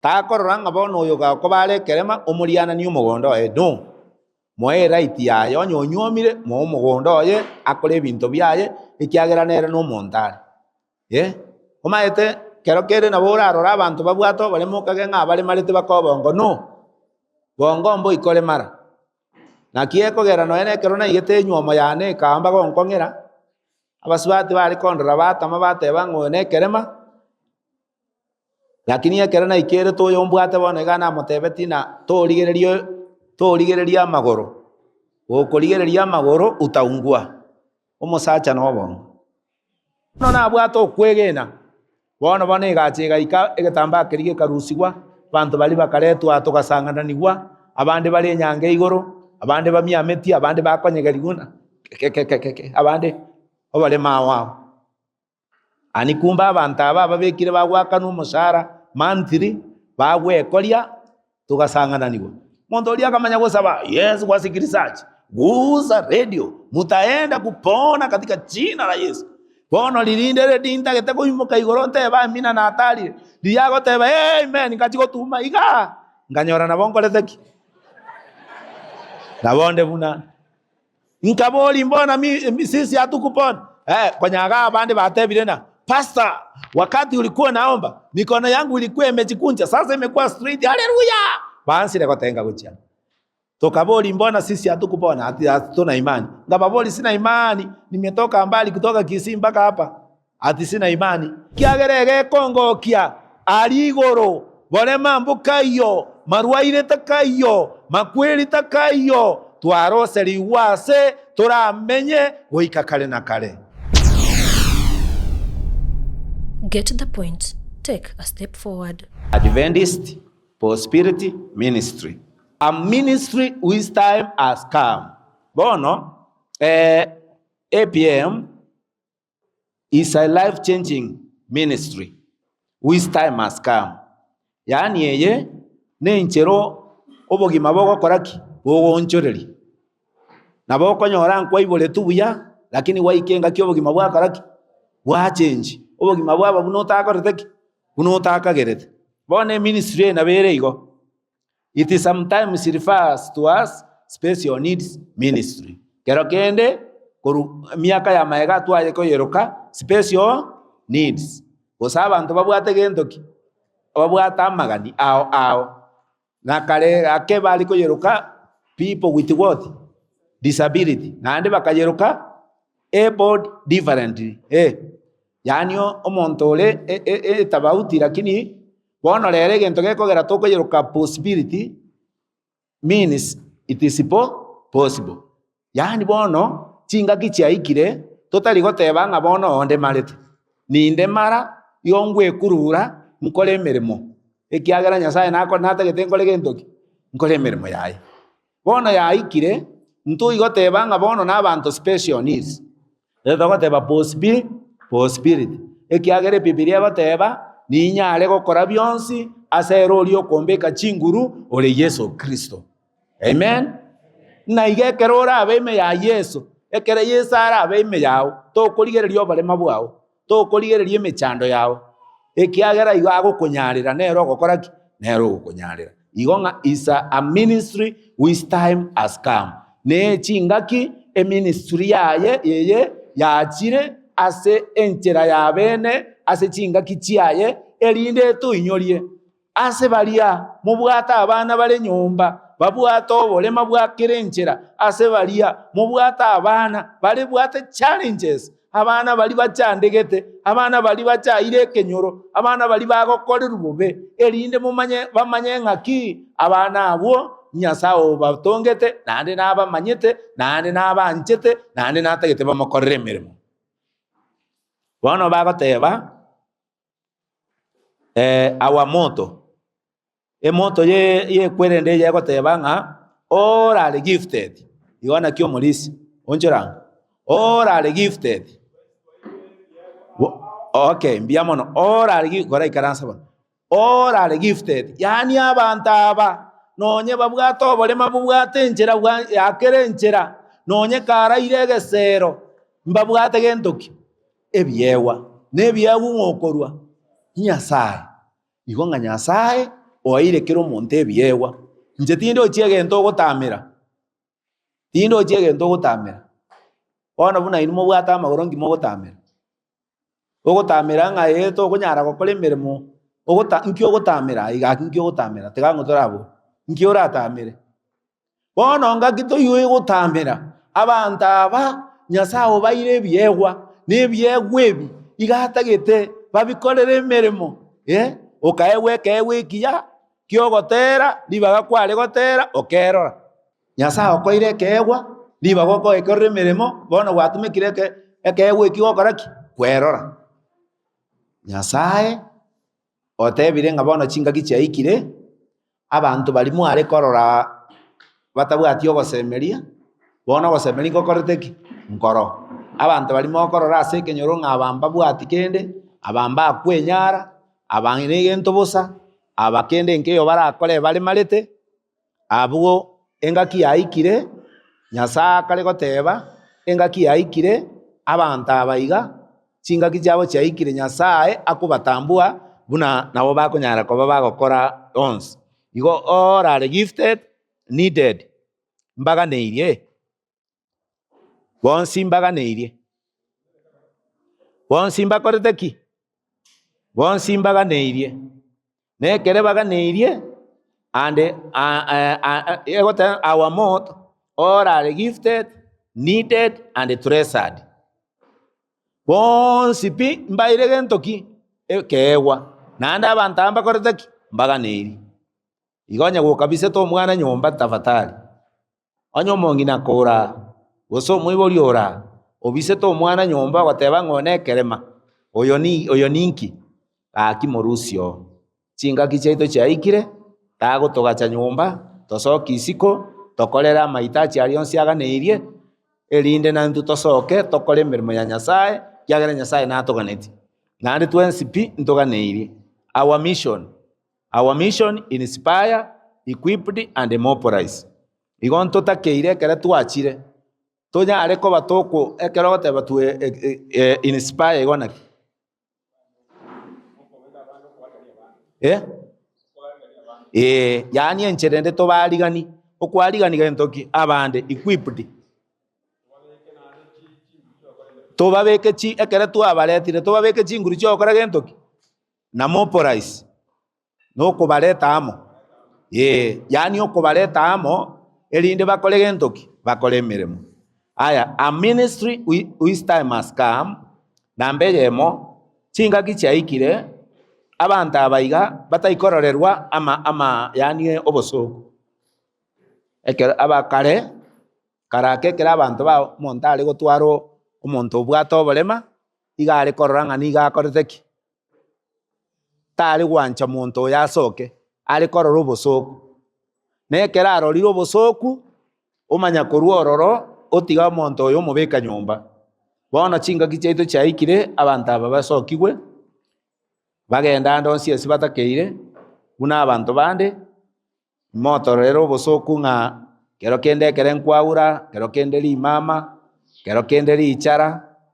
takororanga bono oyo gako barekerema omuriana ni omogondo oye no moe right yaye onye onyomire mo omogondo oye akore ebinto byaye ekiagera nere no montare omaete kero kere nabo orarora abantu babwato baremo kageng'a bare marete bakobongo no bongo mbo ikore mara nakie kogera no ene kero na igete nyoma yane kamba gonkongera abasubati bari kondora batama bateba ngone kerema lakini ekero na ikere toyo mbwate bono igana motebeti na torigereria amagoro okorigereria amagoro utaungwa omosacha no bongo no na bwato kwegena bono igachiga ika egetamba kerige karusigwa bantu bali bakaretwa tugasangananigwa abande bali nyange igoro abande bamiameti abande bakonyegeriguna abande obale mawa ani kumba abantu aba babekire bagwaka n'umushara mantiri bagwekoria tugasangananigwa muntu oria akamanya gusaba Yesu kwasikirizaji guza radio mutaenda kupona katika jina la Yesu bono lirinde redinda gete kuimuka igoro nteba mina na atari liago teba amen ngachigo tuma iga nganyora na bongo leteki na bonde buna nkaboli mbona sisi hatukupona kwenyaga abande batebire na pastor wakati ulikuwa naomba mikono yangu ilikuwa imejikunja sasa imekuwa straight haleluya bansire kotenga kucha tokaboli mbona sisi hatukupona hatuna imani ngababoli sina imani nimetoka mbali kutoka Kisii mpaka hapa ati sina imani kiagerege Kongo kia aligoro bone mambo kayo marwaire takayo makweli takayo twarose liwase turamenye goika kale na kale. Get to the point. Take a step forward. Adventist Prosperity Ministry. A ministry whose time has come. Bono, APM is a life-changing ministry whose time has come. Yani yeye ne nchero obogima bogo koraki bogo nchoreri. Na boko nyora nkwa ibole tubuya lakini waikenga kyo obogima bwa koraki bwa change. Obogima bwaba bunotaka reteki bunotaka gerete bone ministry na bere igo it is sometimes refers to us special needs ministry kero kende koru miaka ya maega twaje ko yeroka special needs osaba abantu babwate gendoki babwata magani ao na kale ake bali ko yeroka people with what disability na ande bakayeroka able differently yani omonto ole tabauti lakini bono lere gento gekogera tokoyeroka possibility means it is possible yani bono chinga kichaikire totali goteba nga bono onde marete ninde mara yongwe kurura mukole emeremo ekiagera Nyasaye nako natagete nkole gentoki nkole emeremo yaye bono yaikire ntu igoteba nga bono na abantu special needs goteba possibility ekiagere Biblia goteba ninyale gokora byonsi asero lyo kombeka chinguru ole Yesu Kristo amen na igekerora abeme ya Yesu ekere Yesu ara abeme yao to koligererio barema bwao to koligererio emechando yao ekiagera igo kunyarira nero gokora ki nero gukunyarira igonga is a ministry whose time has come ne chingaki a ministry yaye yeye yachire ase enchera ya bene ase chinga kichiaye elinde tu inyorie ase balia mubwata abana bale nyumba babwata obolema bwakire enchera ase balia mubwata abana bale bwate challenges abana bali bachandegete abana bali bachaire kenyoro abana bali bagokorera bube elinde mumanye bamanye ngaki abana abo Nyasaye batongete nande nabamanyete nande nabanchete nande natagete bamukorere emirimo bono bagoteba our motto emoto ye kwerende ye goteba nga all are gifted iwana kyo mulisi onjora all are gifted okay mbiamono all are gifted gora ikaransa bono all are gifted yani abantu aba nonye babwato bolema bubwate enchera yakere enchera nonye kara iregesero mbabwate gentoki ebyewa nebyewu ngokorwa Nyasaye igonga Nyasaye oire kero omonto ebiegwa nche tinde ochie egento ogotamera tinde ochie egento ogotamera bono buna inwe mobwate amagoro ngima ogotamera ng'a tokonyara gokora emeremo nki ogotamera igaki nki ogotamera tiga ng'o torabo nki oratamere bono ngaki toiyo egotamera abanto aba Nyasaye obaire ebiegwa na ebiegwa ebi igatagete babikorere emeremo okaegwa ekeegwa ekiya kiogotera ribaga kware gotera okerora Nyasaye okoire ekeegwa ribaga okoekorera emeremo bono gwatumekire ekeegwa eki gokora ki kwerora Nyasaye otebire ng'a bono chingaki chiaikire abanto barimo are korora batabwati ogosemeria bono ogosemeria ngokorete ki nkoro abanto barimo korora ase ekenyoro ng'a abamba bwati kende abamba akwenyara abang'ine egento bosa abakende nkeyo barakore baremarete abwo engaki yaikire Nyasaye akare goteba engaki yaikire abanto abaiga chingaki chiabo chiaikire Nyasaye akobatambua buna nabo bakonyara koba bagokora onsi igo all are gifted needed mbaganeirie bonsi mbaganeirie bonsi mbakorete ki bonsi mbaganeirie nekere baganeirie and our mouth all are gifted needed and treasured bonsi pi mbaire gento ki ekeegwa nande abantu ambakorete ki mbaganeirie igonya gukabise to mwana nyomba tafadhali onyo mongina kora goso mwibori ora obise to mwana nyomba goteba ngone kerema oyo ninki akimorusio chingaki chaito chaikire tagotogacha nyomba tosoki isiko tokorera maitachi arionsi aganeirie erinde na ntu tosoke tokore emeremo ya Nyasaye kiagera Nyasaye natoganeti nande twensipi ntoganeirie our mission inspire equipped and mobilize igon totakeire kere twachire tonya areko batoko ekero goteba tu inspire igona yani encherende tobarigani okwarigani gentoki abande equipped tobabeke chi ekere twabaretire tobabeke chinguru chiokora gentoki na mobilize no kubareta amo yani okubareta amo erinde bakore gentoki bakore emeremo aya a ministry which time has come nambe yemo chingaki chiaikire abantu abaiga bataikororerwa ama yani obosoko ekero abakare karake kera abantu ba montare gotwaro omonto obwata oborema igare korora ng'ani igakorete ki tari gwancha monto yasoke ari korora obosoko nekera arorire obosoku omanya korwa ororo otiga omonto oyo omobeka nyomba bono chingaki chiaito chiaikire abantu aba basokigwe bagenda ndonsi esi batakeire buna abantu bande motorero obosoku ng'a kero kende ekere nkwaura kero kende rimama kero kende richara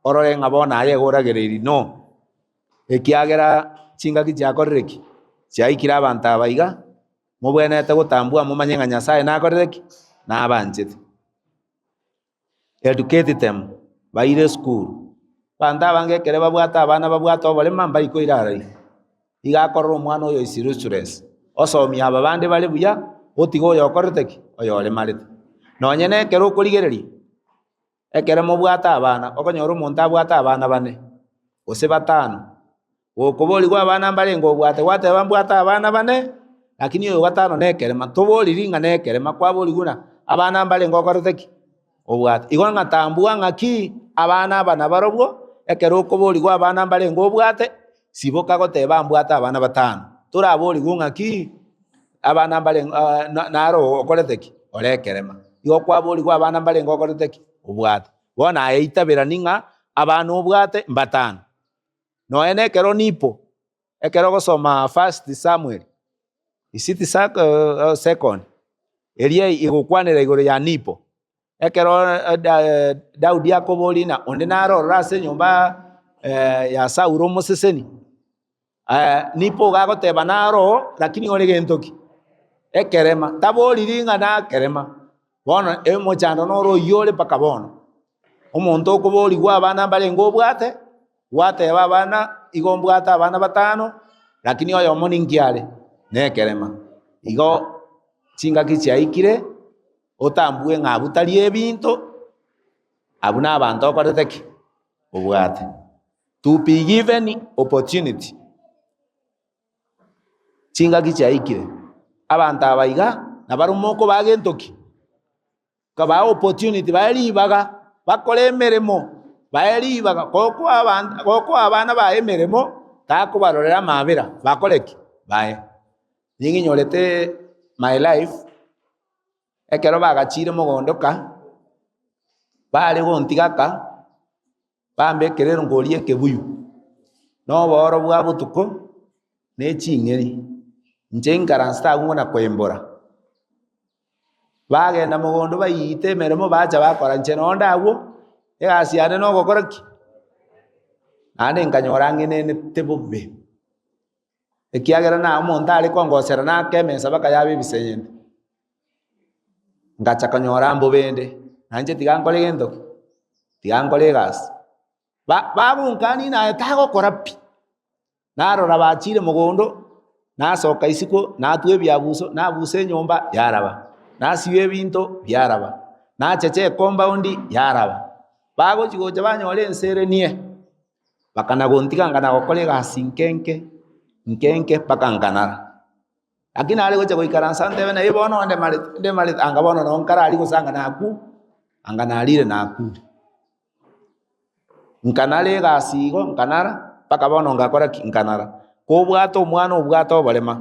orore ng'a bono aye goragereiri no ekiagera chingaki chiakorire ki chiaikire abantu abaiga mobwenete gotambua momanye ng'a Nyasaye nakorire ki nabanchete educate them baire school bantu abange ekere babwata abana babwata oborema mbaiko irarai igakorora omwana oyo is useless osomia aba bande bari buya otiga oyo okorete ki oyo oremarete nonye nekere okorigereria ekere mobwata abana okonyora omonto abwata abana bane gose batano okoborigwa abana mbarengo obwate gwateba mbwata abana bane lakini oyo gatano nekerema toboriri ng'a nekerema kwaboriguna abana mbarengo okorete ki obwate igo ng'atambua ng'aki abana aba nabarobwo ekere okoborigwa abana mbarengo obwate siboka goteba mbwata abana batano toraborigwa ng'aki abana mbarengo naro okorete ki orekerema igo kwaborigwa abana mbarengo okorete ki obwate bono aye itabera ning'a abana obwate mbatano noe nekero nipo ekero gosoma first Samuel isiti second erie igokwanera igoro ya nipo ekero Daudi akoborina onde narorora ase nyomba ya Saulo omoseseni nipo gagoteba naro lakini ore gentoki ekerema taboriringa na kerema bono emochando noro yore paka bono omonto okobori gwa abana barengo bwate gwateba abana igombwata abana batano lakini oyo moningiare nekerema igo chingaki chiaikire otambue ng'abutari ebinto abuna abantu okoreteki obwate to be given opportunity chingaki chiaikire abantu abaiga nabarumoko bagentoki kaba opportunity baribaga bakore emeremo baribaga koko abana ba emeremo takubarorera mabera bakoreki bae ningi nyorete my life ekero bagachire mogondoka bari gontigaka bambekerera ngori ekebuyu no boro bwa butuko ne chingeri nje nkaransta ngona kwembora bagenda mogondo bayite meremo bacha bakora nche nonda agwo egasiane no gokoraki ane nkanyora ngene tebube ekiagera na omonto ari kongosera na kemesa bakayabe bisenyende ngacha kanyora mbo bende nanje tigankole gento tigankole gas babunkani na tago korapi narora bachire mogondo nasoka isiko natwe byabuso nabuse nyomba yaraba nasiwe ebinto byaraba nacheche compound yaraba bago chigocha banyore ensere nie bakanagontika ngana gokole gas nkenke pakanganara lakini ali gocha goikaransa ndebe na ibono nde mali angabono no nkara ali gosanga naku anganalire naku nkanale gasigo nkanara pakabono ngakora nkanara ko bwato omwana obwato oborema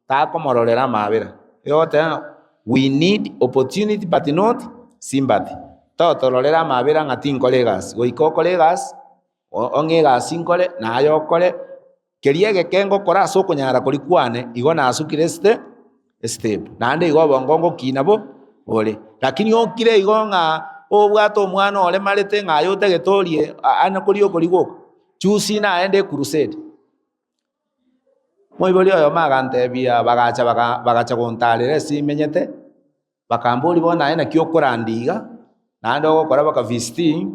takomororera mabera yote we need opportunity but not sympathy totororera mabera ngati nkole gas goikokole gas onge gas nkole nayo okole keriege kengo kora soko nyara kulikwane igo nasukire step nande igo bongongo kinabo ole lakini okire igo nga obwato omwana ole marete ngayo tegetorie ana kuriyo kurigo chusi na ende crusade moiboli oyo magante bia bagacha gontalere simenyete bakamboli bona ena kyokorandiga nande ogokora baka visiting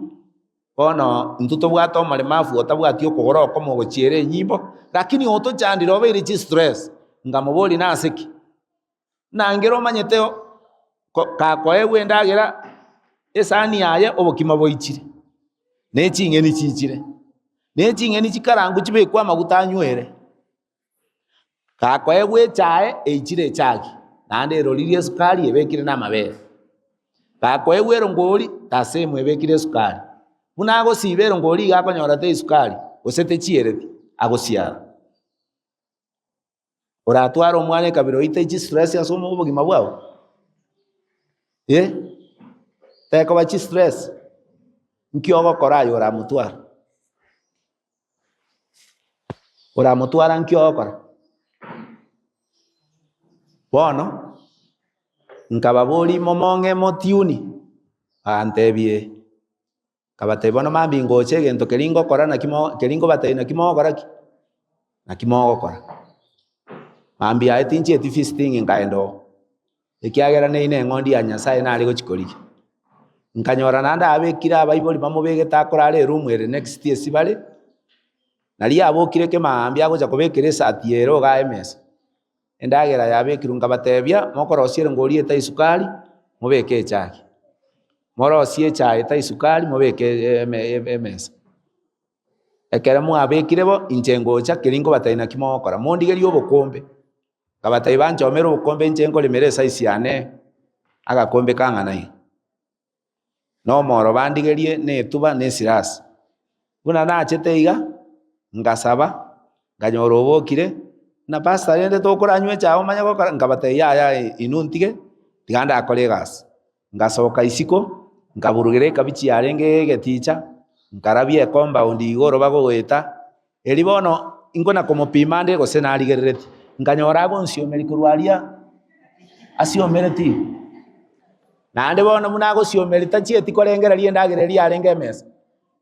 bono ntuto bwato malemafu otabwatio kogora okomo gochiere nyimbo lakini oto chandiro obere chi stress ngamoboli nasiki nangero manyeteo kako ewe ndagera esani yaye obokima boichire nechingeni chichire nechingeni chikarangu chibekwa maguta anywere kako ewe chae eichire chagi nande rolirie sukari ebekire na mabere kako ewe rongori tasemu ebekire sukari buna ago sibero ngori gakonyora te sukari osete chiereti agosiara oratwara omwana kabiro ite chi stress asomo obogima bwao teko bachi stress nkiogo korayo ora mutwara nkiogo kora bono nkababoli momonge motiuni antebie kabate bono mambingo chegento keringo kora na kimo keringo batei na kimo kora na kimo kora mambi aetinche eti fisting ngaendo ekiagera ne ngondi ya nyasaye na aligo chikoriki nkanyora nanda abekira abaiboli bamobege takorare room ere next year sibale nali abokire ke mambi ago jakobekere satiero ga ms endagera yabekirunga batebia mokorosiere ngori eta isukari mobeke chaki morosie chae ta isukari mobeke ms ekere mu abekirebo inchengocha keringo bataina kimokora mondigeri obokombe kabatai banchomero obokombe inchengo limeresa isiane agakombe kanganai no moro bandigerie ne tuba ne siras buna na cheteiga ngasaba nganyoro obokire na pasta rende tokoranywe chao manya gokora ngabatai ya inuntige tiganda akole gas ngasoka isiko ngaburugere kabichi yarenge geticha nkarabie compound igoro bagogeta elibono ingona como pimande go senari gereti nganyora goncio merikurwaria asiomereti nande bono munago siomerita chieti korengera rienda gereri arenge mesa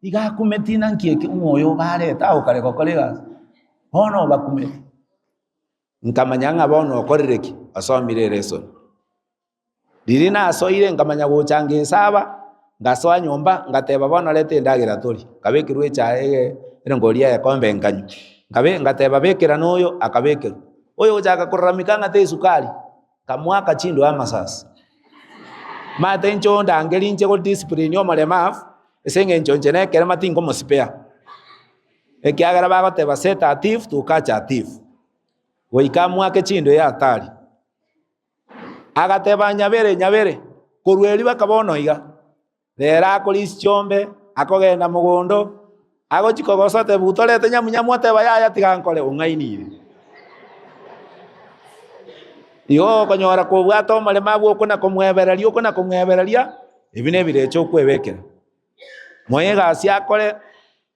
iga kumetina nkieke umoyo bareta okare kokolega bono bakume nkamanya bono okorereki asomire lesson dirina asoire nkamanya gochanga esaba ngasoa nyomba ngateba bono lete ndagira tori kabekirwe chae ngoria ya kombe nkanyu ngateba bekera noyo akabekera oyo chaka kuramikanga te sukari kamwaka chindo amasasi mate nchonda angelinche ko discipline yo malemafu esenge nchonje nekere matingo mospea ekiagara bagoteba set active to catch active goikamwake chindo ya atari agateba nyabere kurweri bakabono iga rera akorisi chombe akogenda mugondo agochikogosote butorete nyamunyamote bayaya tigankole ungainire iyo konyora kubwato malema bwo kuna kumwebereria ibine birecho kwebekera moyega asiakole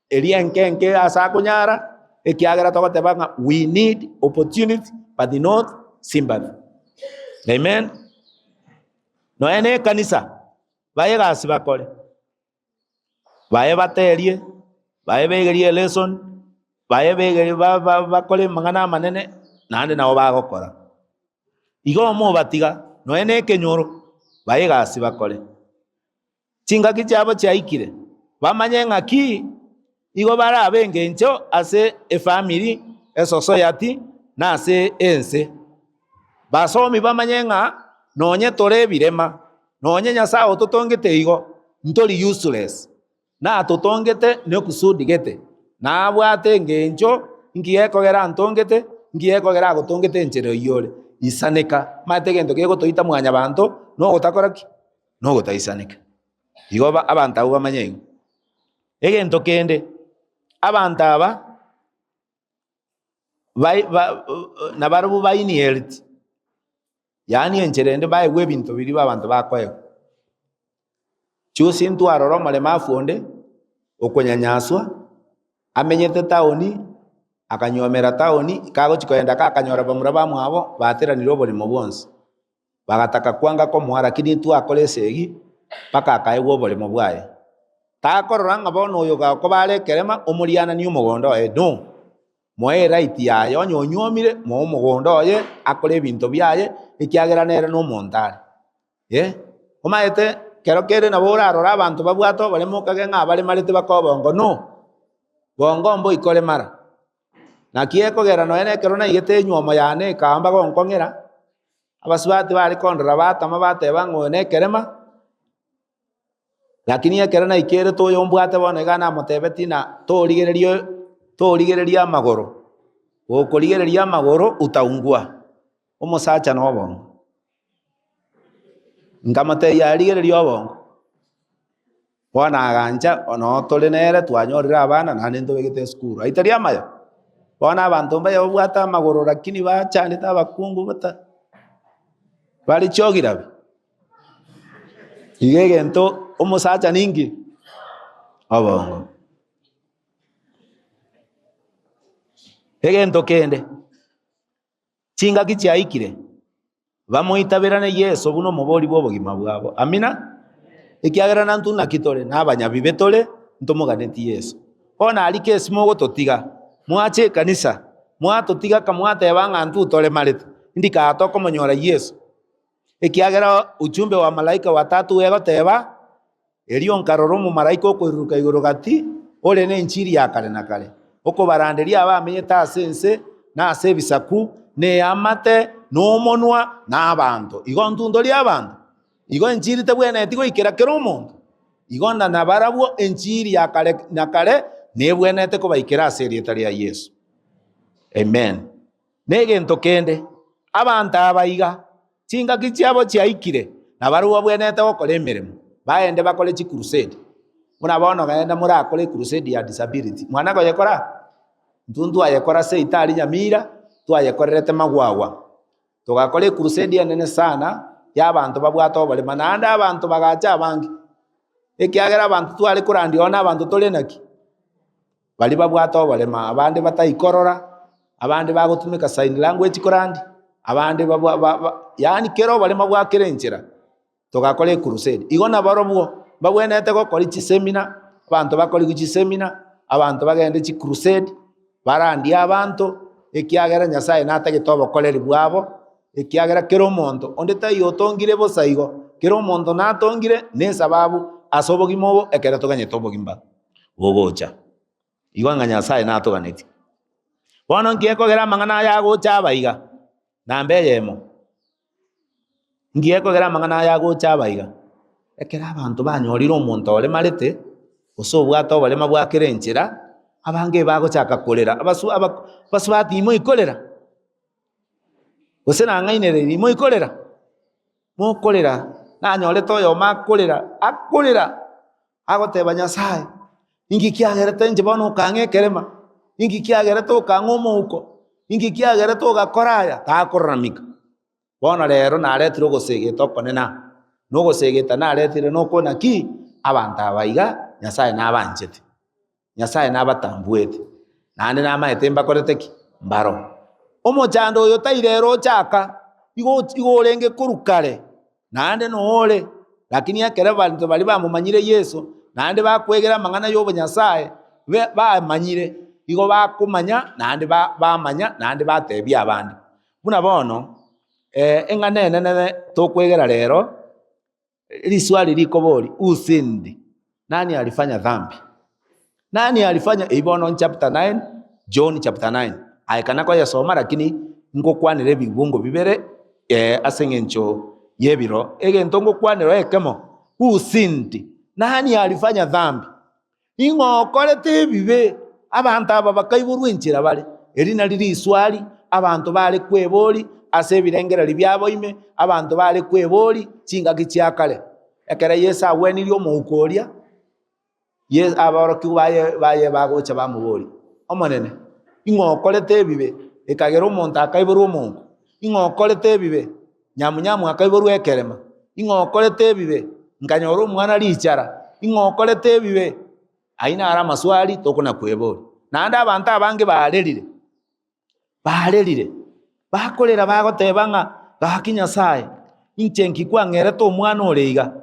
erienkenke asakunyara ekiagera togotebanga we need opportunity but not sympathy. Amen. No ene kanisa bayega asibakole baye baterie baye begerie lesson baye begerie bakole mangana manene nande nabo bagokora igo mo batiga no ene kenyoro bayega asibakole chinga kichabo chaikire bamanye ngaki igo bara abengencho ase a family a society na ase ense basomi bamanye nga nonye tore birema nonye nyasao tutongete igo ntori useless na tutongete ne kusudigete na abwate ngencho ngiyekogera ntongete ngiyekogera gutongete enchero yore isaneka mategento kego toita mwanya bantu no gotakoraki no gotaisaneka igo abantu abo bamanye egento kende abantu aba nabarubu bayini health yani encherende baigwe bintu biri babantu bakwayo chusi ntu aroro malemafu onde okonyanyaswa amenyete taoni akanyomera taoni kago chikoenda kakanyora bamura bamwabo bateraniro bolimo bonse bagataka kwanga ko muhara kidi tu akolesegi paka akaigwo bolimo bwaye takororanga bono oyo gako bare kerema omuriana ni umugondo no moe right yayo nyonyomire mo umugondo ye akole bintu byaye ikiagera nere no montare omaete kero kere na bora arora abantu babwato balemo kage nga bale marite bakobongo no bongo mbo ikole mara na kieko gera no ene kero na igete nyomo yane kamba gonkongera abasubati bari kondra batama bateba ngone kerema lakini ekera na ikere to yombwate bono gana motebeti na torigereria magoro okorigereria magoro utaungwa omosacha no bongo ngamate yarigereria bongo bona aganja ono tole nere twanyorira abana na nendo begete skuru aitaria mayo bona abantu mbaye obwata magoro lakini bachanita abakungu bata bali chogirabe igegento omosacha ningi abongo egento kende chinga kichaikire bamoitabirane Yesu buno mubori bwobogima bwabo amina ikiagera nantu nakitore nabanyabi betore ntomoganeti Yesu ona alike esimo gototiga mwache kanisa mwatotiga kamwate bangantu tore marete ndika atoko monyora Yesu ikiagera ujumbe wa malaika watatu wegoteba erion karoro mu malaika okwiruka iguru gati ole ne nchiri ya kale na kale oko baranderia abamenye tasense na asebisaku ne amate no monwa na abantu igo ntundori abantu igo nchiri tebwene tigo ikera kero omuntu igo na barabwo enchiri ya kale na kale ne bwene te ko baikera aserieta ya Yesu. Amen. Negento kende abantu abaiga chinga kichiabo chiaikire na barabwo bwene te okole emirimo baende bakole chi crusade muna bono gaenda murakole crusade ya disability mwana ko yekora ntundu ayekora se itali nyamira tu ayekorerete magwagwa tugakole crusade ya nene sana y'abantu babwato bale mananda abantu bagacha abangi ekiagera abantu tu ali kurandi ona abantu tolenaki bali babwato bale abandi bataikorora abandi bagotumika sign language kurandi abandi yani kero bale mabwakerenjera tugakole crusade igona barobwo babwenete ko koli chi seminar abantu bakoli chi seminar abantu bagende chi crusade barandia abantu ekiagera Nyasaye natagete obokoreri bwabo ekiagera kera omonto onde tai otongire bosaigo kera omonto natongire nesababu ase obogima obo ekero toganyete obogima bogocha igo ng'a Nyasaye natoganeti bono ngiekogera amang'ana aya agocha abaiga namba eyemo ngiekogera amang'ana aya agocha abaiga ekero abanto banyorire omonto oremarete gose obwate oborema bwakera enchera abange bagochaka korera basubati imo ikorera gose nang'ainereri imo ikorera mokorera nanyorete oyomo akorera agoteba Nyasaye ingi kiagerete inche bono okang'a ekerema ingi kiagerete okang'a omouko ingi kiagerete ogakora aya takoramika bono rero naretire ogosegeta okonena nogosegeta naretire nokona ki abanto abaiga Nyasaye nabanchete Nyasaye nabatambuete naende namaete mbakorete ki mbaro omochando oyo tairero ochaka igo orenge korukare naende noore lakini ekero banto bari bamomanyire Yesu naende bakwegera amang'ana y'obo Nyasaye bamanyire igo bakomanya naende bamanya naende batebia abandi buna bono eng'ana enene tokwegera rero riswali rikobori usindi nani alifanya dhambi nani alifanya ibono chapter 9 John chapter 9 aikana kwa yasoma lakini ngokwanire bibungo bibere asengencho yebiro egento ngokwanire ekemo usindi nani alifanya dhambi ingokorete bibe abantu aba bakaiburwa inchira bale erina riri iswali abantu bale kwebori ase ebirengera byabo ime abantu bale kwebori chingaki chiakale ekera Yesu awenirie omoukoria Yes aboroki baye bagocha bamubori omonene ingokorete bibe ekagera omonto akaiburwa omongo ingokorete bibe nyamunyamu akaiburwa ekerema ingokorete bibe nkanyora omwana lichara ingokorete bibe aina ara maswali tokona kwebori naende abantu abange barerire bakorera bagoteba ng'a gaki Nyasaye inche nkikwang'erete omwana oreiga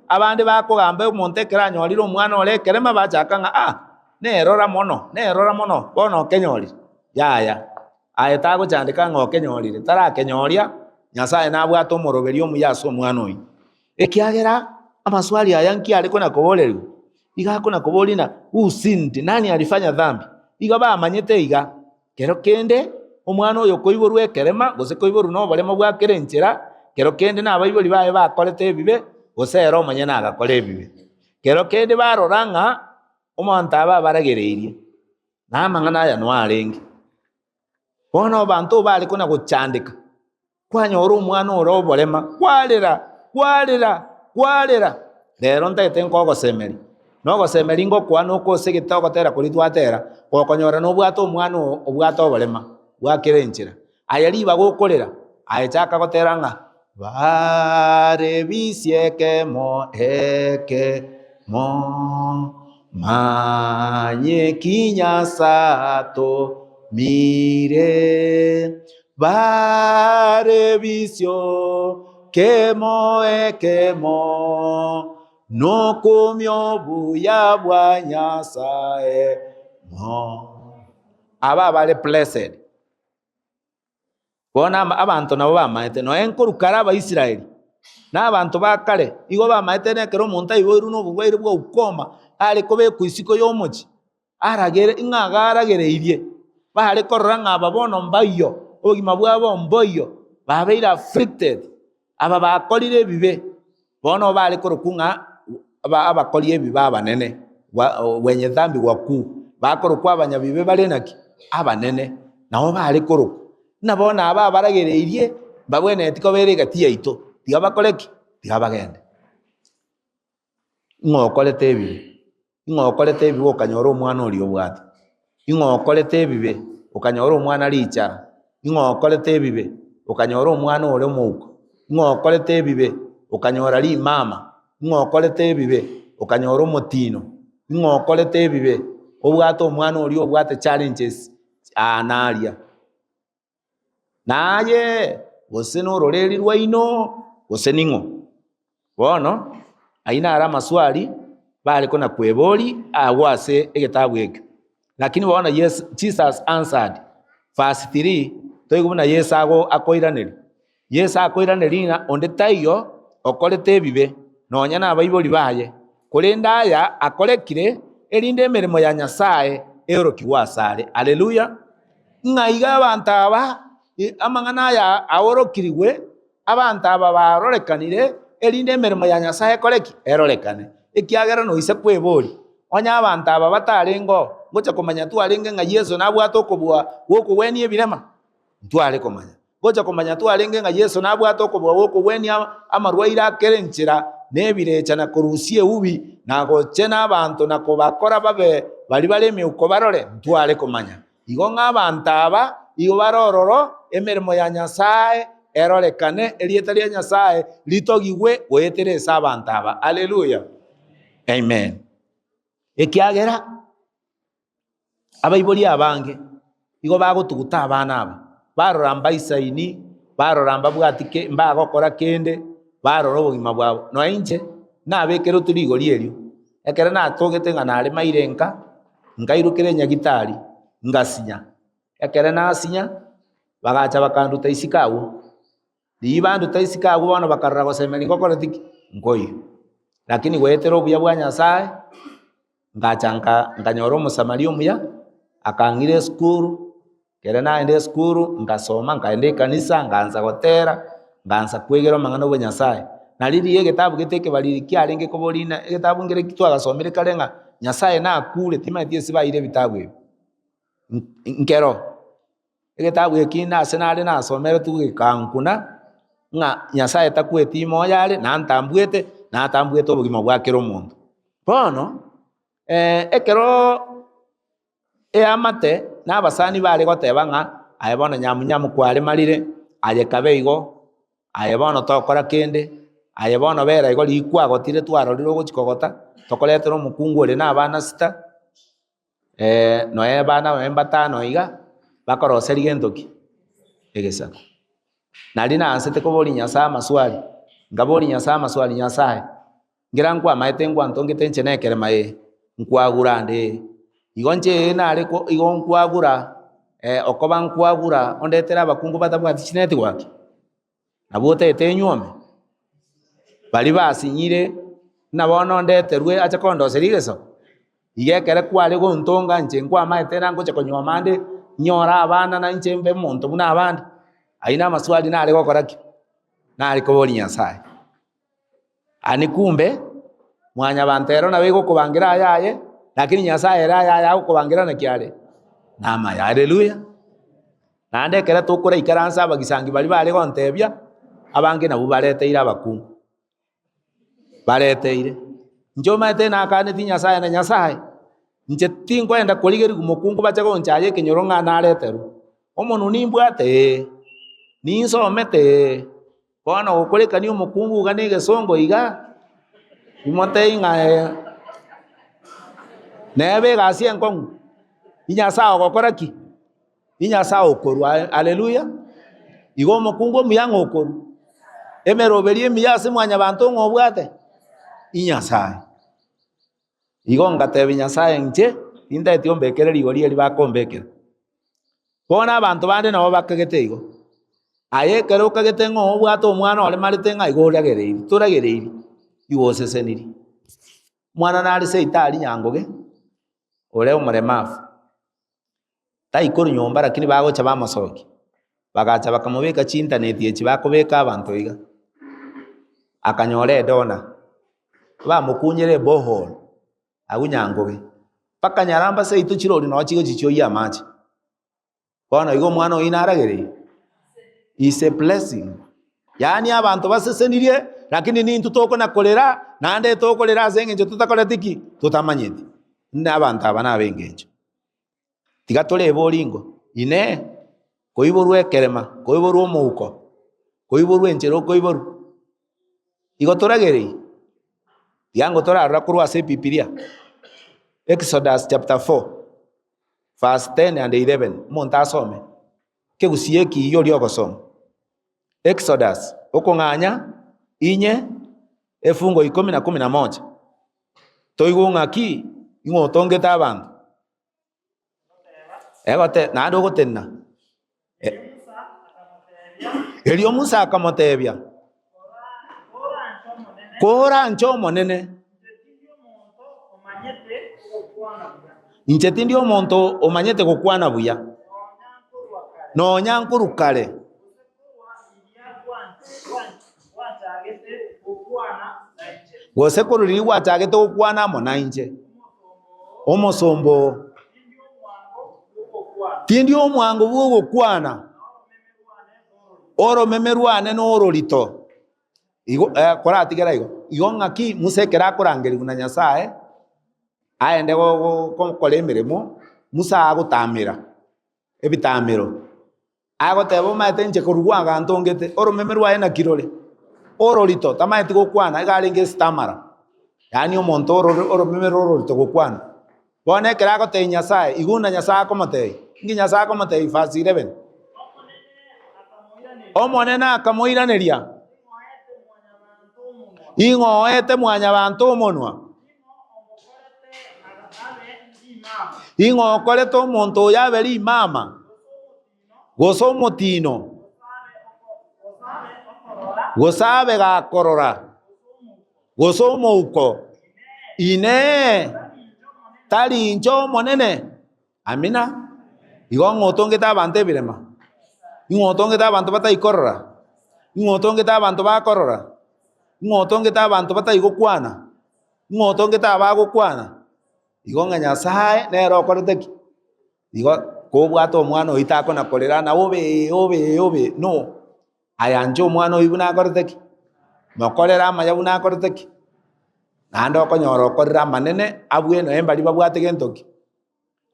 abande bakogamba omonto ekero anyorire omwana ore ekerema bachaka ng'a nerora mono bono okenyorire yaya aye tagochandeka ng'a okenyorire tarakenyoria Nyasaye nabwate omoroberi omuya ase omwana oyo ekiagera amaswali aya nkiare kona koborerwa iga kona koborina usindi nani alifanya dhambi iga bamanyete iga kero kende omwana oyo koiborwa ekerema gose koiborwa noborema bwakera enchera kero kende nabaibori baye bakorete ebibe gose ero omanye nagakora ebibe kero kende barora ng'a omonto aba baragereirie namang'ana aya noarenge bono abanto bari kona gochandeka kwanyora omwana ore oborema kwarera rero ntagete nkogosemeri nogosemeri ngokwa nokosegete ogotera kori twatera gokonyora nobwate omwana obwate oborema bwakera enchera aya riba gokorera aye chaka gotera ng'a barebisie ekemo manye kinyasato mire barebisio kemo nokumyo buya bwa Nyasaye aba bale blessed bona abantu nabo bamaete no enkorukara abaisiraeli n'abantu bakare igo bamaete nekero omonto aiboirwe n'obugwaire bwa ukoma areko bekuisiko y'omochi aragere ing'aga aragereirie bare korora ng'aba bono mbayo obogima bwabo mboyo babeire afflicted aba bakorire ebibe bono bare korokung'a abakori ebibe abanene wenye dhambi waku bakorokwa abanyabibe bare naki abanene nabo bare koroku nabona aba baragereirie babwene tiko bere gati yaito tiga bakoreki tiga bagende ngokorete ebibe okanyora omwana ori obwate ngokorete ebibe okanyora omwana lichara ngokorete ebibe okanyora omwana ore omouko ngokorete ebibe okanyora limama ngokorete ebibe okanyora omotino ngokorete ebibe obwate omwana ori obwate challenges anaria naye gose nororeri rwaino gose ning'o bono aina ara maswali bari kona kwebori agwase egetabu eke lakini waona Jesus answered. Verse 3, toigubuna Yesu akoiraneri. Yesu akoiraneri onde taiyo okorete ebibe nonya nabaibori baye kurenda aya akorekire erinde emirimo ya Nyasaye eorokigwa asare. Haleluya. Ng'aiga abantu aba amang'ana aya aorokirigwe abantu aba barorekanire erinde emirimo ya Nyasaye koreki erorekane ekiagera noise kwebori onya abantu aba batarengo ngocha komanya twarenge ng'a Yesu nabwata okobua gokogweni ebirema ntware komanya ngocha komanya twarenge ng'a Yesu nabwata okobua gokogweni amarwaire akerenchera nebirecha na korusie ubi na goche n'abantu na kobakora babe bari bareme uko barore ntware komanya igo ng'abantu aba igo barororo emirimo ya Nyasaye erorekane erieta ria Nyasaye litogigwe goeteresa abantu aba. Haleluya. Amen. Ekiagera abaibori abange igo bagotuguta abana aba baroramba isaini baroramba bwatike mbagokora kende barora obogima bwabo no inche nabekero turigori erio ekere natogete ng'a nare mairenka ngairukire nyagitari ngasinya ekere nasinya bagacha bakanduta isikawo libanduta isikawo bono bakarora gosemeri gokora tiki ngoyi lakini gwetero obuya bwa Nyasaye ngachanka nganyora omusamaria omuya akangire skuru kere naende skuru ngasoma ngaende kanisa nganza gotera nganza kwegera mang'ana bwa Nyasaye nariri egitabu geteke bariri kiarenge koborina egitabu ngere kitwagasomere karenga Nyasaye nakure timatie sibaire bitabu ebi nkero egitabu ekina asenare nasomere tugikankuna ng'a Nyasaye takweti moyare nantambwete natambwete obogima bwakero omonto bono ekero eamate n'abasani bare goteba ng'a aye bono nyamunyamu kware marire aye kabe igo aye bono tokora kende aye bono bera igo rikwa gotire twarorire ogochikogota tokoretera omokungu ore n'abana sita noe bana batano iga bakoroseri gentoki egesako nari nansete kobori Nyasaye amaswali ngabori Nyasaye amaswali Nyasaye ngira nkwamaete ngwantongete enche nekere mae nkwagura nde igo nche nare ko igo nkwagura okoba nkwagura ondetera abakungu batabwati chineti gwaki nabotete enyuome bari basinyire nabono ndeterwe acha kondoseri geso igekere kware gontonga nche nkwamaete nangocha konyoma nde nyora abana na nche mbe monto buna abandi aina amaswali nare gokoraki nare kobori Nyasaye ani kumbe mwanya bantero nawe gokubangira ayaye lakini Nyasaye era ayaye gokubangira na kiare nama ya. Haleluya. Nande kera tokora ikaransa abagisangi bari bare gontebia abange nabo bareteira abakungu bareteire njoma ete nakane ti Nyasaye na Nyasaye nche tinkwenda kurigeri umukungu bacha gonchaye kinyoro ng'ana areteru omonu nimbwate ninsomete bono gokorekani omokungu iga negesongo iga imotei ng'ae nebe egasi enkong'u Nyasaye ogokora ki Nyasaye okorwa. Haleluya. igo omokungu omuya ng'okoru emeroberi emiya ase mwanya bantu ng'obwate Nyasaye igo ngatebi Nyasaye nche nindeti ombekere rigori eri bakombekera bono abantu bande nabo bakagete igo aye kero kagete ng'obwate omwana ore marite ng'a igo oragereiri toragereiri igo oseseniri mwana nare seitari nyangoge ore omoremafu taikoro nyomba lakini bagocha bamosoki bagacha bakamobeka chintaneti echi bakobeka abantu iga akanyore dona bamukunyere bohol agunyangoge paka nyaramba seitu chirori no chigo chicho ya machi bono igo mwana oina aragereiri is a blessing. Yani abantu basesenirie lakini nintu toko nakolera nande tokolera asengenjo tutakora tiki tutamanyete n'abantu aba nabengenjo tigatore boringo ine koiborwe kerema koiborwe omuko koiborwe enchero koiboru igotoragere yango torara kurwa se Bibilia Exodus chapter 4 verse 10 and 11 monta asome kegusie ki iyo lyogosoma Exodus okong'anya inye efungo 10 na 11 toigo ng'aki ing'otongeta abantu egote nando gotena elio Musa akamotebia kora ncho monene inche tindi omonto omanyete gokwana buya nonyankuru kare gosekuru riri gwachagete gokwana amo na inche omosombo tindi omwango bwo gokwana oromeme rwane nororito igo koratigera igo ng'aki Musa ekera akorangeriwa na Nyasaye aende gokora emeremo Musa agotamera ebitamero agoteba omaete inche korwa aganto ngete oromeme rwaye na kirore ororito tamaeti gokwana igarenge stamara yani omonto oromeme rororito gokwana bono ekera agoteba Nyasaye iguna Nyasaye akomotei ingi Nyasaye akomotei verse 11 omonene akamoiraneria ing'oete mwanyabanto omonwa ing'okorete omonto oyo aberi imama gose omotino gose abe gakorora gose omouko ine tari inche omonene amina igo ng'otongete abanto ebirema ing'otongete abanto bataikorora ing'otongete abanto bakorora ing'otongete abanto bataigokwana ing'otongete abagokwana igo ng'a Nyasaye nero okorete ki igo kobwata omwana oyo takonakorera na obe no ayanje omwana oyo buna akorete ki mokorera amaya buna akorete ki naende okonyora okorera amanene abwene embari babwate gento ki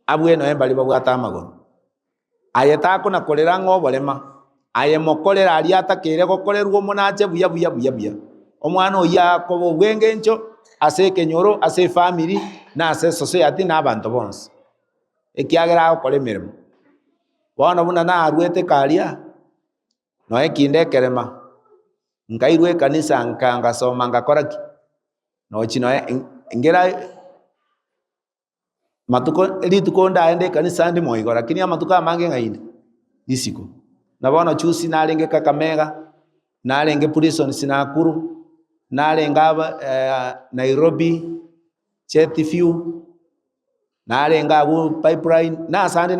abwene embari babwate amagoro aye takonakorera ng'oborema aye mokorera aria atakeire gokorerwa omonache buya omwana oyo akoba obwenge encho ase ekenyoro ase efamily na ase society na abanto bonse ekiagera agokora emeremo bono buna narwete karia no ekinde ekerema nkairwa ekanisa ngasoma ngakora ki nochi no ngera matuko rituko ndaende ekanisa ndi moigo lakini amatuko amange ng'aine isiko na bono chusi narenge Kakamega narenge prison Nakuru narenga Nairobi Chetiview narenga abu pipeline nasande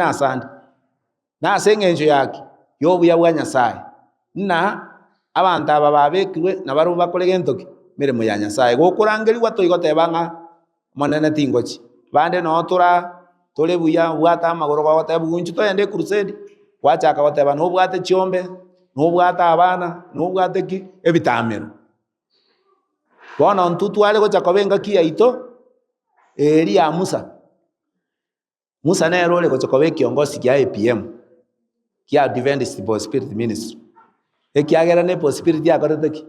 nase eng'encho yake yobuya bwa Nyasaye na abantu aba babekirwe na baru bakore gentoki mirimo ya Nyasaye gokurangeriwa toigoteba ng'a monene tingochi bande no tore buya bwata amagoro goteba gunchu toende crusade gwachaka goteba no bwate chiombe no bwata abana no bwate ki ebitamero bono ntutwale gocha kobenga kiaito eri ya Musa nero ole gocha kobe kiongozi kia APM kia Adventist Post Spirit Ministry ekiagera ne Post Spirit akorete ki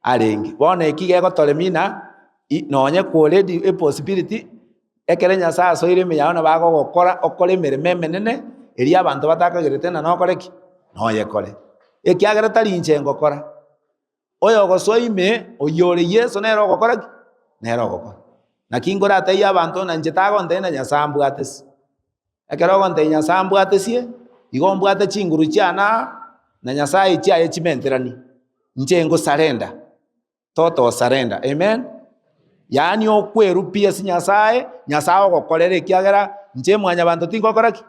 arenge bono ekige gotoremina nonye kwoledi Post Spirit ekere Nyasaye soire meyao na bago gokora okore mereme menene eri abantu batakagerete na nokore ki noye kore ekiagera tari inche ngokora oyo gosoime oyore Yesu nero gokora ki nero gokora nakingora ataiya abantu na nje tagonte na Nyasaye mbwatesi ekero gonte Nyasaye mbwatesie igo mbwate chinguru chiana na Nyasaye chiaye chimenterani nche ngo surrender toto surrender amen yani okweru pia si Nyasaye ogokorera ekiagera nche mwanya bantu tingokora ki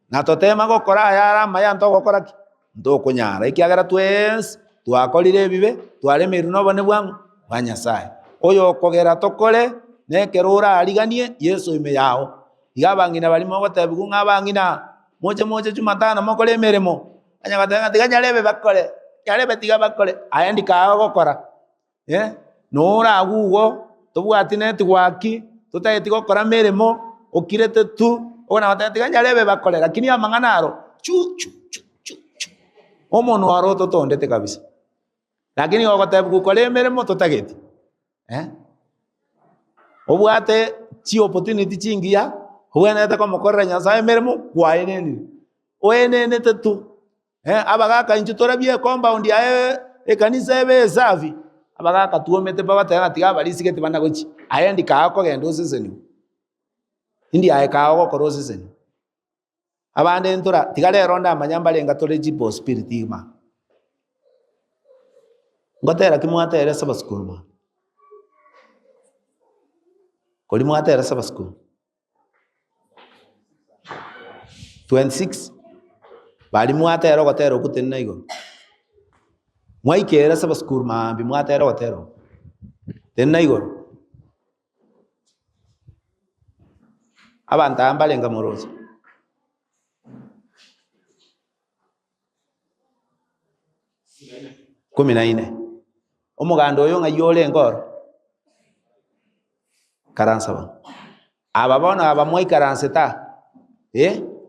na totema gokora yara maya nto gokora ki ndokonyara ekiagera twes twakorire ebibe twaremeru nobone bwangu bwa Nyasaye oyo okogera tokore nekerura ariganie Yesu ime yao igabangina balimo gotebigu ng'abangina moche Jumatano mokore emeremo anyagatanga tiganyarebe bakore yarebe tiga bakore ayandika gokora nora agugo tobwati neti gwaki tutaeti gokora meremo okirete tu ona batati ganyarebe bakore lakini amanganaro chu omono aro totondete kabisa lakini ogotebu gukora emeremo totageti obwate chi opportunity chingia huenete komokorera Nyasaye emeremo kwaeneni oenenete tu abagaka inchu torabie compound ya ekanisa ebe safi abagaka tuomete babatera tiga balisigete banagochi ayandika akogenda oseseni indi ayeka agokora oseseni abande ntura tigale ronda amanyamba lenga tole jibo spirit ima ngotera kimwatere saba school ma koli mwatera saba school 26 bali mwatera gotero kutenna igo mwaikera saba school ma bi mwatera gotero tenna igo abanta ambalenga morozo kumi na ine omuganda oyo ngayole ngoro karansaba ababona abamwe karanseta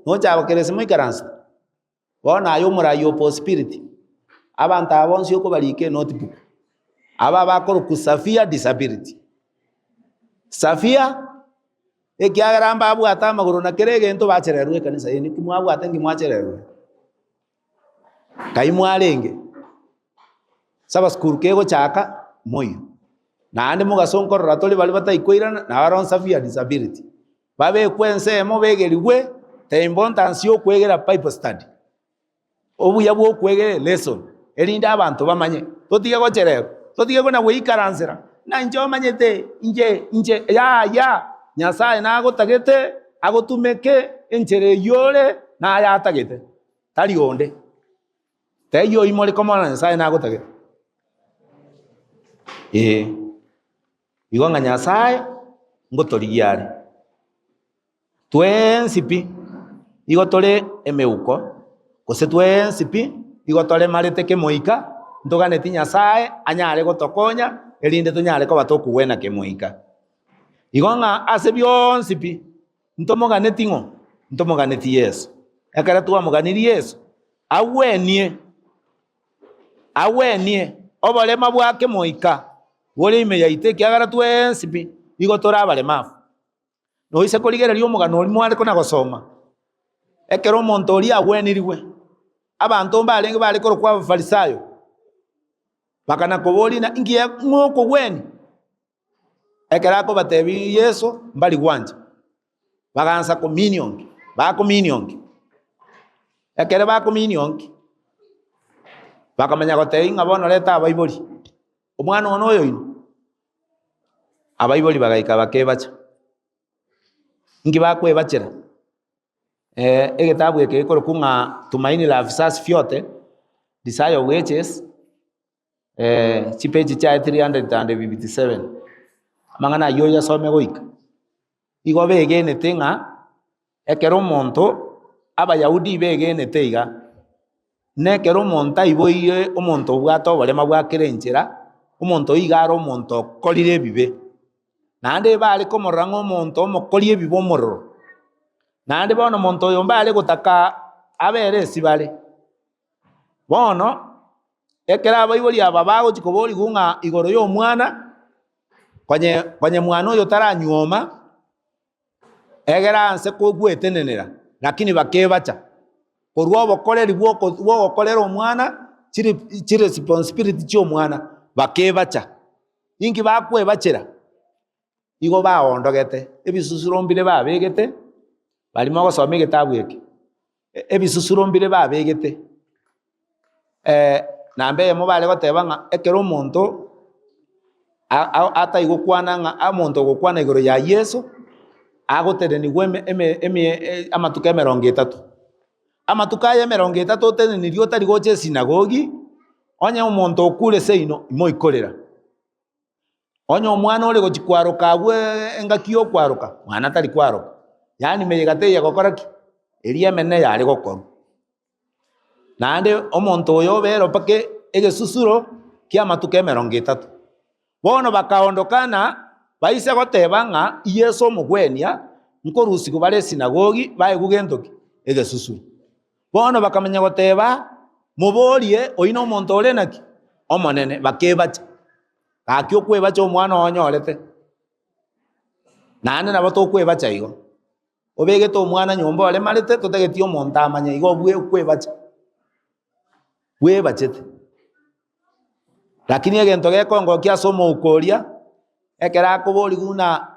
no chabo kerese moi karansa bona ayo murayo po spirit abanta abonsi uko balike notebook aba bakoro kusafia disability safia ekiagaramba abu atama guru na kerege ento bachererwe kanisa yeni kimwabu atengi mwachererwe kai mwalenge saba skuru kego chaka moyo na ande mugasonkorora toli bali bataikoirana na baron safia disability babe kwense mo begeliwe te importance yo kwegera pipe study obu yabo kwegera lesson elinda abantu bamanye totige gocherero totige gona weikaransera na njo manyete nje ya nyasaye nago tagete agotumeke enchere yole na ya tagete tali onde teyo imole komana nyasaye nago tagete igonga nyasaye ngotorigiare twensipi igotore emeuko kose twensipi igotore marete kemoika ntogane ti nyasaye anyare gotokonya elinde tonyare ko batokuwena kemoika igonga ase byonsipi ntomogane tingo ntomogane ti Yesu akara tuwa moganiri Yesu awenie obolema bwake moika wole ime yaite kiagara twensipi igotora abalemafu no ise koligereria omugano oli mware kona gosoma ekero omonto oli agweniriwe abantu mbalenge bali koro kwa abafarisayo bakana koboli na ingie ngoko gweni ekera ko batebi Yesu mbali gwanja bagansa communion ekere ba communion bakamanya goteinga bono leta abaiboli omwana ono oyo ino abaiboli bagaika bakebacha ngi bakwebachera egetabu eke ekoro kunga tumaini la visasi vyote Desire of Riches chipeji cha 357 mangana yoya some goika igo begene tenga ekero monto abayahudi begene teiga nekero monta iboire omonto bwato barema bwakerenchera omonto igaro omonto kolire bibe nande bale komorango omonto omokorie bibo mororo nande bono omonto oyo mbale gotaka abere sibale bono ekera abaiboli aba bagochikobori gunga igoro yo mwana kwanye mwana oyo taranyuoma egera anse kogwetenenera lakini bakebacha korwa obokoreri bwogokorera omwana chiri responsibility chio mwana bakebacha ingi bakwebachera igo baondogete ebisusurombire babegete balimo gosoma egetabu eke ebisusurombire babegete nambe mo bale goteba nga ekero omonto ata igokwana nga amonto gokwana igoro ya Yesu agoterenigwe amatuka 30 amatuka ya 30 otenenirio otari goche sinagogi onye omonto okure seino imoikorera onye omwana ole gochikwaroka abwe engaki okwaroka mwana tari kwaroka yani meyegate yagokoraki eliamene yari gokoro nande omonto oyo bero pake egesusuro kia matuka 30 bono bakaondokana baise goteba nga Yesu omugwenia nkorusi kubare sinagogi baegugentoki egesusuro bono bakamenya goteba muborie oino omonto ole naki omonene bakebacha akyo kwebacha omwana onyorete nande nabo tokwebacha igo obegete omwana nyomba ole marete totegeti omonto amanya igo bwe kwebacha webachete lakini egento gekongo kiasomo ukoria ekera kobori guna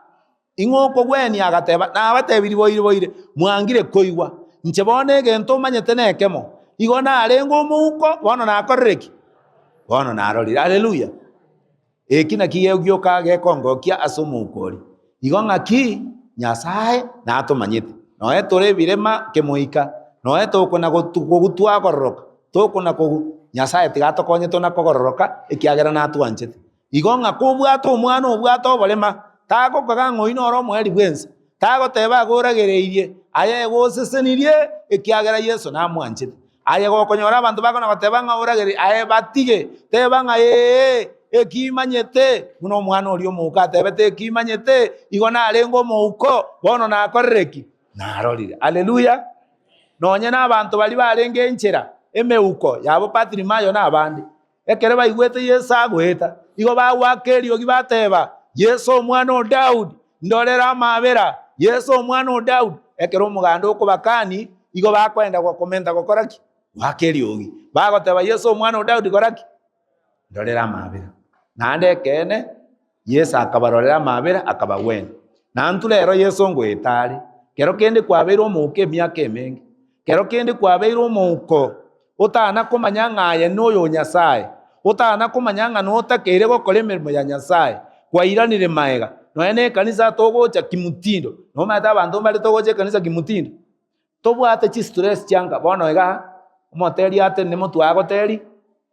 ingoko gweni agateba na batebiri boire mwangire koigwa nche bone gento manyete nekemo igo narengo omuko bono nakorereki bono narorire. Haleluya. Eki naki gioka gekongokia ase omukori igo ng'aki Nyasaye natomanyete noe tore birema kemoika noe tokona gotwagororoka tokona Nyasaye tigatokonye tona kogororoka ekiagera natwanchete igo ng'aka obwate omwana obwate oborema tagokaga ng'oi noro omweri bwense tagoteba agoragereirie aye egosesenirie ekiagera Yesu namwanchete aye gokonyora abanto bakona goteba ng'a oragerie aye batige teba ng'a ekimanyete muno omwana orio omuka atebete ekimanyete igo narengo omouko bono nakorereki narorire. Haleluya. Nonye n'abanto bari barenge enchera emeuko yabo Patirimayo n'abandi ekere baigwete Yesu agweta igo bagwaka eriogi bateba Yesu omwana o Daudi ndorera amabera Yesu omwana o Daudi ekere omoganda okobakani igo bakwenda gokomenta gokoraki gwaka eriogi bagoteba Yesu omwana o Daudi koraki ndorera amabera nande kene Yesu akabarorera amabera akabawena nantu rero Yesu ngwetare kero kende kwabeire omouko emiaka emenge kero kende kwabeire omouko otana komanya ng'aye noyo Nyasaye otana komanya ng'a notakeire gokora emerimo ya Nyasaye kwairanire maega noe na ekanisa togocha kimutindo nomata abanto mbare togocha ekanisa kimutindo tobwate chistress chianga bono iga omoteri ate nemo twagoteri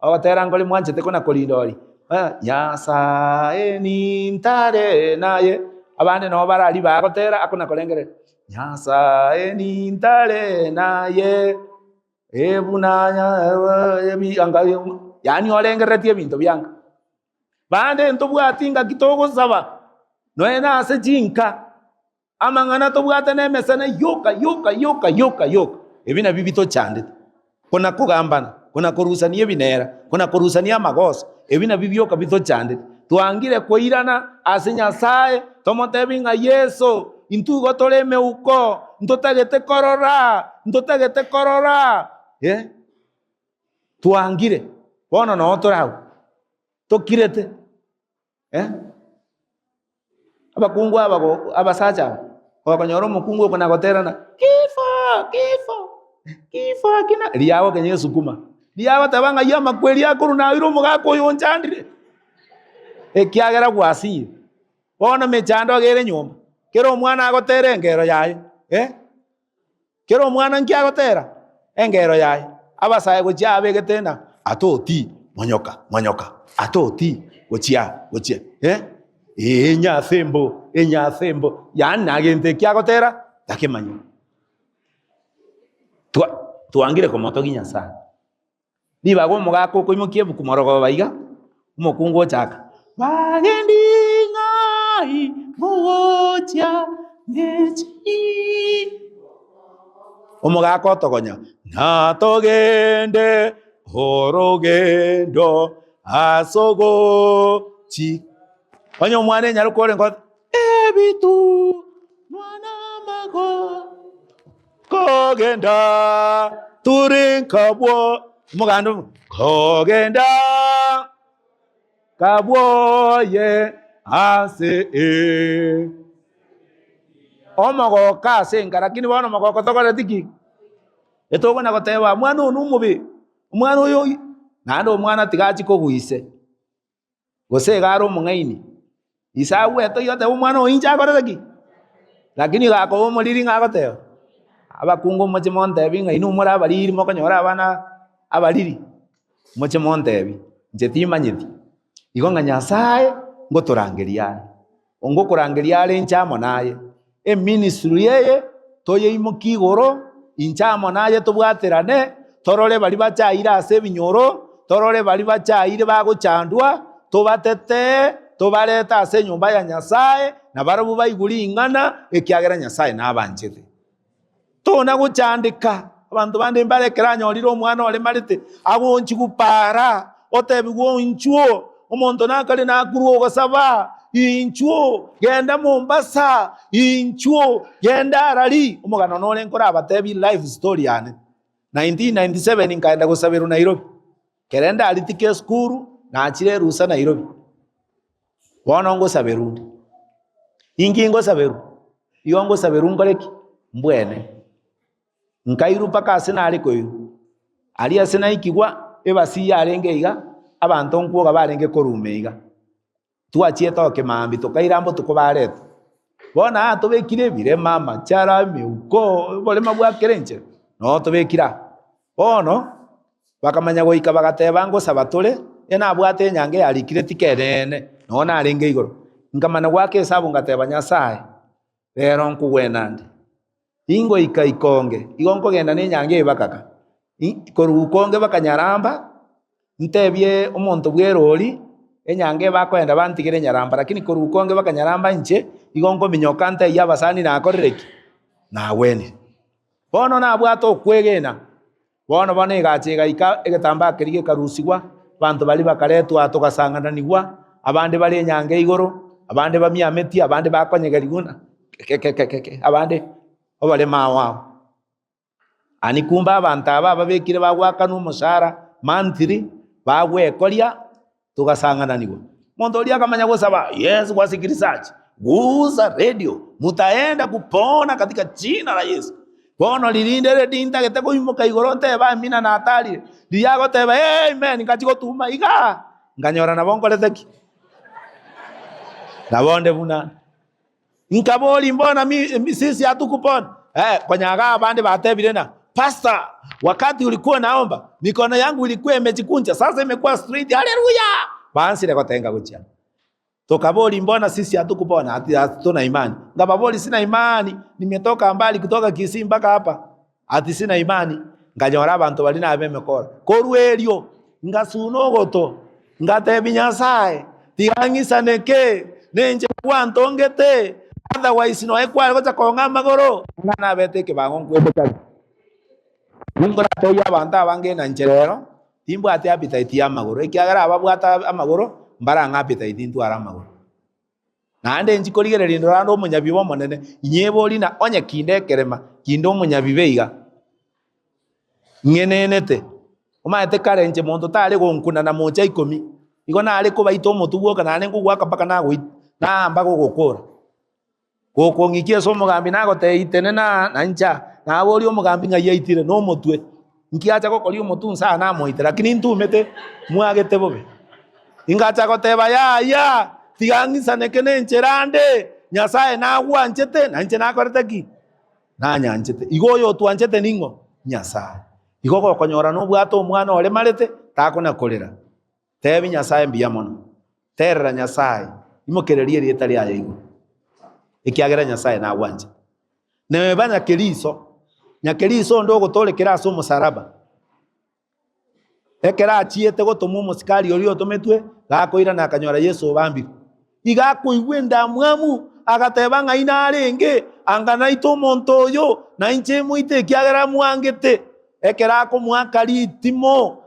ogotera ngori mwanchete kona korindori Nyasaye nintare naye abande no barari bagotera akona korengere Nyasaye nintare naye ebunanya ebianga yani orengeretie ebinto byanga bande ntobwatinga kitogo saba noe nase chinka amang'ana tobwate nemesene yoka ebina bibito chandete kona kugambana kona korusania ebinera kona korusania amagoso ebina bibioka bito chandete twangire koirana ase Nyasaye tomotebi ng'a Yesu intugo toreme uko ntotagete korora twangire bono no torau tokirete abakungu abasacha okonyora omukungu okona goterana kifo kina liago kenye sukuma liago tabanga ya makweli akuru na iro mugako yonchandire ekiagera gwasi bono mechando agere nyomba kero omwana agotera engero yaye kero omwana nkiagotera engero yaye abasaye gochia abegetena atoti monyoka atoti gochia enyathembo yani agente kiagotera takemanyo twangire komotogi Nyasaye nibago omogako koimokie bukumorogo baiga omokungu ochaka bagendi ng'ai mugochia nechi omogako otogonya natogende orogendo asogochi onye omwana enyarukore nkot ebitu mwana mago kogenda turinkabwo omogando kogenda kabwoye ase omogoka ase ngara kini bono omogoko togoretiki etogona goteba mwana onu omobe omwana oyo nande omwana tigachi kogwise gose garo omong'aini isa gweto yote omwana oincha akoreteki lakini gako omoriri ng'agoteba abakungu moche montebi ng'aini omore abariri mokonyora abana abariri moche montebi inche timanyeti igo ng'a Nyasaye ngotorangeria are ongokorangeria are enchamo naye eministry yeye toyeimoki igoro inchamo naye tobwaterane torore bari bachaire ase ebinyoro torore bari bachaire bagochandwa tobatete tobareta ase nyumba ya Nyasaye na barabu baiguri ing'ana ekiagera Nyasaye nabanchete tona gochandika abantu bande mbarekera nyorire omwana ore marete agonchi gupara otebigwo inchuo omonto nakare nakuru ogosaba inchuo genda Mombasa inchuo genda Arari omogano nore nkora abatebi life story yane 1997 nkaenda gosabira Nairobi kerenda alitike skuru na achire rusa Nairobi bono ngosaberundi ingi ngosaberu iyo ngosaberu ngoreki mbwene nkairu paka asena ali koyu ali asena ikigwa ebasi yarenge iga abantu nkuoga barenge korume iga tuachie toke mambi tukairambo tukobarete bona tubekire bire mama chara miuko bole mabwa kerenche no tubekira bono bakamanya goika bagateba ngo sabatule ena bwate nyange yalikire tikerene nona arenge igoro ngamana gwake hesabu ngateba Nyasaye rero nkugwenande ingo ikaikonge igonko genda ne nyange bakaka korukonge bakanyaramba ntebye omonto bwerori enyange bakwenda bantigire nyaramba lakini korukonge bakanyaramba nche igonko minyokante yabasani na akorereki na weni bono na bwato kwegena bono bone gachega ika egetamba kerige karusigwa bantu bali bakaretwa tugasangananigwa abande bali enyange igoro abande bamiameti abande bakonyegeriguna abande obale mawa anikumba abantu aba babekire bagwaka n'umushara mantiri bagwekoria tugasangananigwa mondo lia kamanya gusaba Yesu wasikilizaji guza radio mutaenda kupona katika jina la Yesu bono lilinde redinda geteko imuka igoronte ba mina na atali liago tebe amen ngachiko tuma iga nganyora na bongo leteki na bonde buna nkaboli mbona sisi hatukupona kwenyaga abande batebile na pastor wakati ulikuwa naomba mikono yangu ilikuwa imejikunja sasa imekuwa straight haleluya bansi le kotenga kucha tokaboli mbona sisi hatukupona hatuna imani ngababoli sina imani nimetoka mbali kutoka Kisii mpaka hapa ati sina imani nganyora abantu bali na bemekora korwelio ngasunogoto ngatebi Nyasaye tigangisaneke nenje kwantongete otherwise no ekwa gocha konga magoro ngana beteke bangon kwebeka ngora toya banta bange na ncherero timbo ate appetite ya magoro ekiagara ababwata amagoro mbara ngapita idintu aramagoro nande njikoligere lindo rando munyabibo monene nyeboli na onye kinde kerema kindo munyabibeiga ngenenete umaete karenje mondo tale gonkuna na moja 10 igona ale ko baito motugo kana ne ngugwaka paka nago na mbago gokora gokongikie so mugambi nago te itene na ncha na boli omugambi ngayaitire no motwe nkiacha gokori omutunsa na moite lakini ntumete muagete bobe ingacha goteba ya tigangisa kene ncherande Nyasaye na gwanchete na nche na korteki na nyanchete igoyo twanchete ningo Nyasaye igogo konyora no bwato omwana ole marete takona kolera tebi Nyasaye mbia mono terra Nyasaye imokererie rieta ria yigo ikiagera Nyasaye na gwanche ne banya nyakeriso ndo gotolekera so musaraba ekera achiete gotomu musikali orio tometwe gakoira na kanyora Yesu bambi igakuigwenda mwamu agateba ngaina arenge angana ito montoyo na inche muite kiagera mwangete ekera ko mwakari timo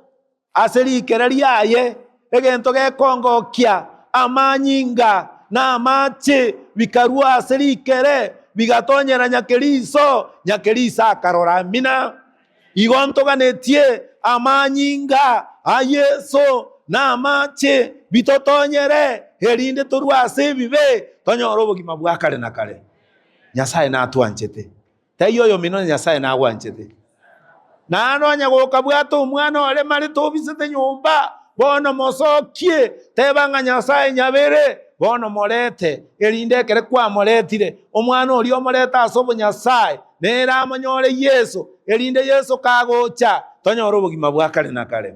aseri kereria ye egento gekongo kia amanyinga na mache bikarua aseri kere bigatonyera nyakerisa karora mina igonto ganetie amanyinga ayeso na mache bitotonyere herinde turwase bibe tonyoro bugima bwa kare na kare Nyasaye na atwanchete tayo yo mino Nyasaye na agwanchete na anonya goka bwato umwana ole mari tobisete nyumba bono mosokie tebanga Nyasaye nyabere bono morete erinde kere kwa moretire omwana oli omoreta asobo Nyasaye nera amanyore Yesu erinde Yesu kagocha tonyoro bugima bwa kare na kare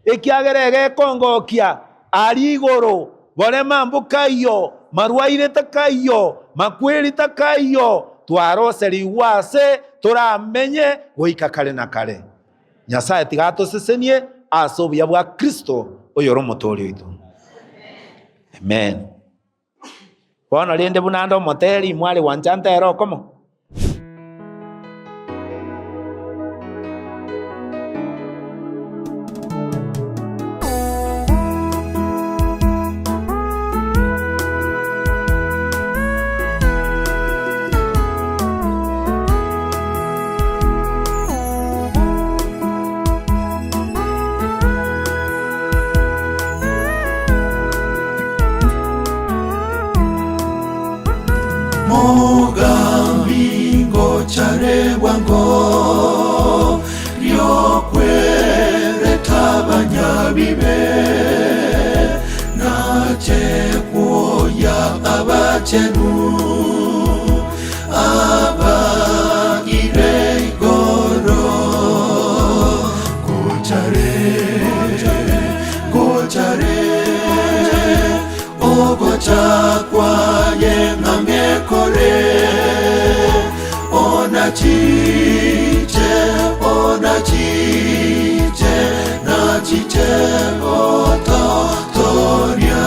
ekiagerege kongokia arigoro bore mambukayo marwaire takayo makweli takayo twaroseri wase turamenye goika kare na kare Nyasaye tigato sesenie asobuya bwa Kristo oyoro motori itu amen bono rinde bunando moteri mwali wanchanta ero komo Mogambi ngochare wango bibe nache kuoya abachenu abagire igoro gochare ogocha kwaye ng'amekore ona chiche na chiche ototoria.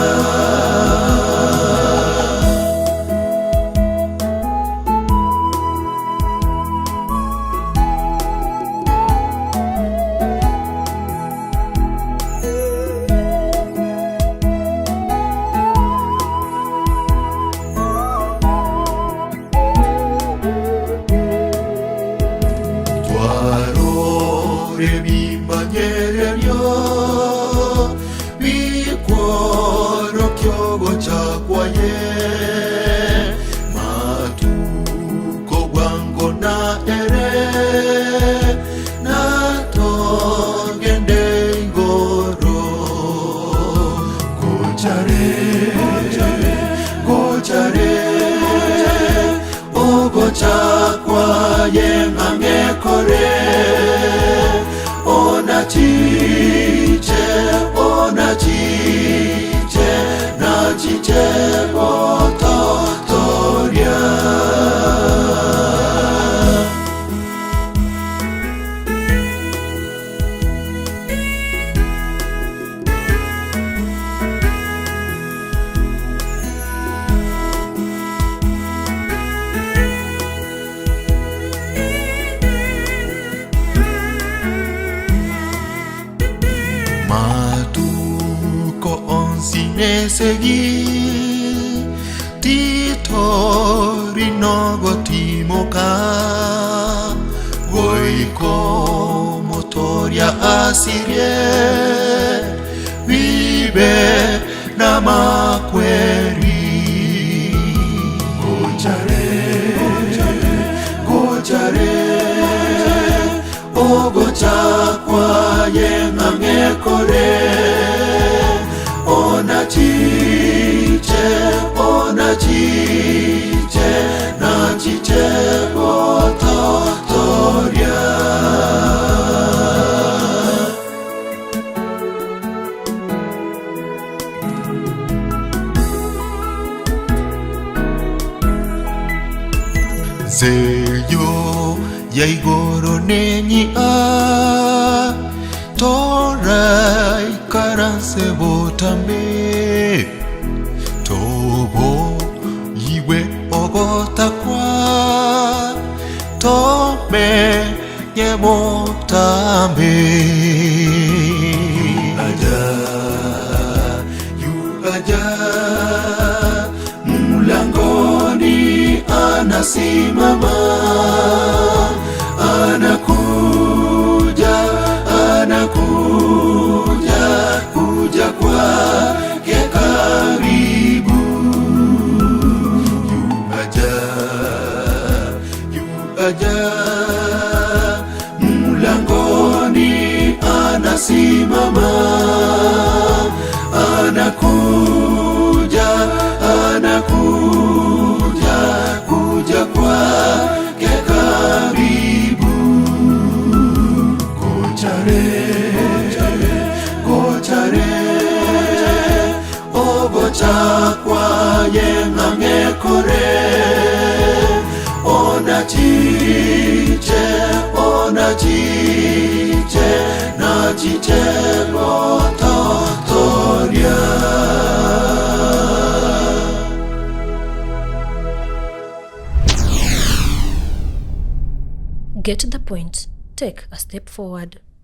Rebimbanyererio bikworo kyogo chakwaye matuko gwango na ere na togende igoro gochare ogo chakwaye ng'amekore ona chiche na chiche ototoria. Matuko onsinesegi titori nogo timoka goiko motoria asirie vive na makweri gochare ogocha kwaye ng'amekore ona chiche na chiche ototoria. Zeyo ya igoro nenyi torai karanse botambe tobo iwe ogotakwa tome yemotambe yugaja mulangoni anasimama kuja kwake karibu yugaja mulangoni anasimama kuja kwake karibu gochare ogocha kwaye ng'amekore ona chiche na chiche ototoria. Get the point. Take a step forward.